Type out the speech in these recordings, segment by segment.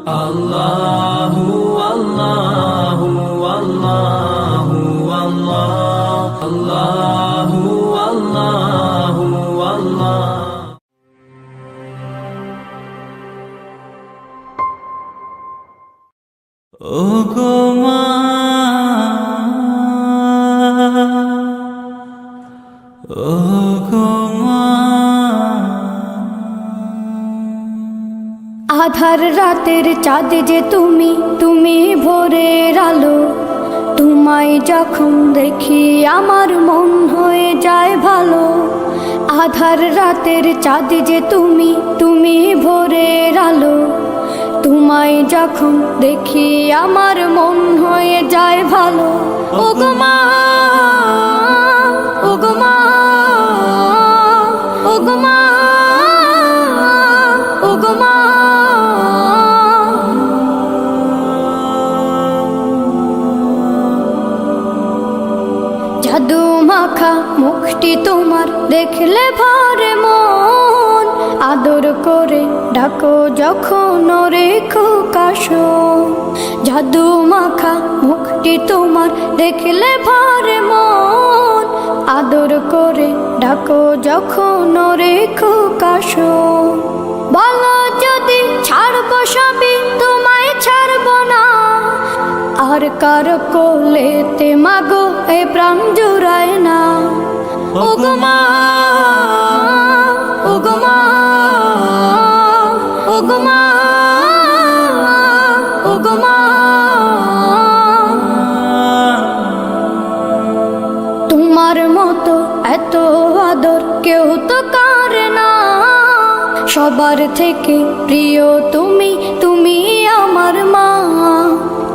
আল্লাহু আল্লাহু আল্লাহু আল্লাহ আল্লাহু আল্লাহু আল্লাহ। ও গো মা, ও গো মা, আধার রাতের চাঁদ যে তুমি, তুমি ভোরের আলো। তোমায় যখন দেখি আমার মন হয়ে যায় ভালো। আধার রাতের চাঁদ যে তুমি, তুমি ভোরের আলো। তোমায় যখন দেখি আমার মন হয়ে যায় ভালো। ও গো মা, ও গো মা, ও গো মা, ও গো মা। জাদু মাখা মুখটি তোমার দেখলে ভরে মন। আদর করে ডাকো যখন রেখো কাশো। জাদু মাখা মুখটি তোমার দেখলে ভরে মন। আদর করে ডাকো যখন রেখো কাশো। বলো যদি ছাড়বো সবই, তোমায় ছাড়বো না। আর কার কোলেতে মাগো এ প্রাণ জুড়ায় না। ও গো মা, ও গো মা, ও গো মা, ও গো মা। তোমার মতো এত আদর কেউ তো করে না। সবার থেকে প্রিয় তুমি, তুমি আমার মা।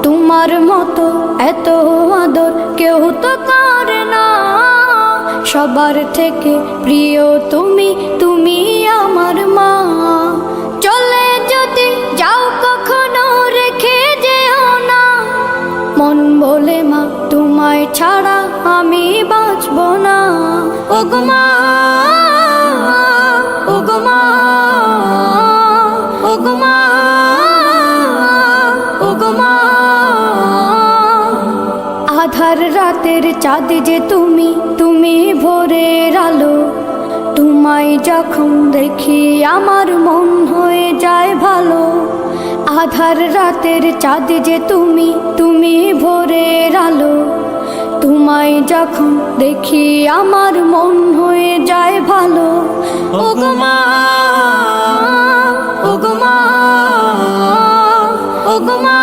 তোমার মতো এত আদর কেউ তো করে না। সবার থেকে প্রিয় তুমি, তুমি আমার মা। চলে যদি যাও কখনো রেখে যেও না। মন বলে মা তোমায় ছাড়া আমি বাঁচব না। ও গো মা, ও গো মা, ও গো মা, ও গো মা। আধার রাতের চাঁদ যে তুমি, তুমি ভোরের আলো। তোমায় যখন দেখি আমার মন হয়ে যায় ভালো। আধার রাতের চাঁদ যে তুমি, তুমি ভোরের আলো। তোমায় যখন দেখি আমার মন হয়ে যায় ভালো। ও গো মা, ও গো মা, ও গো মা,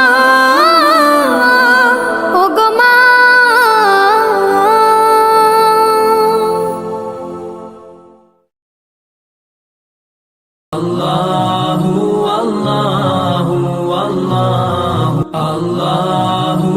ও গো মা। আল্লাহু আল্লাহু আল্লাহু আল্লাহু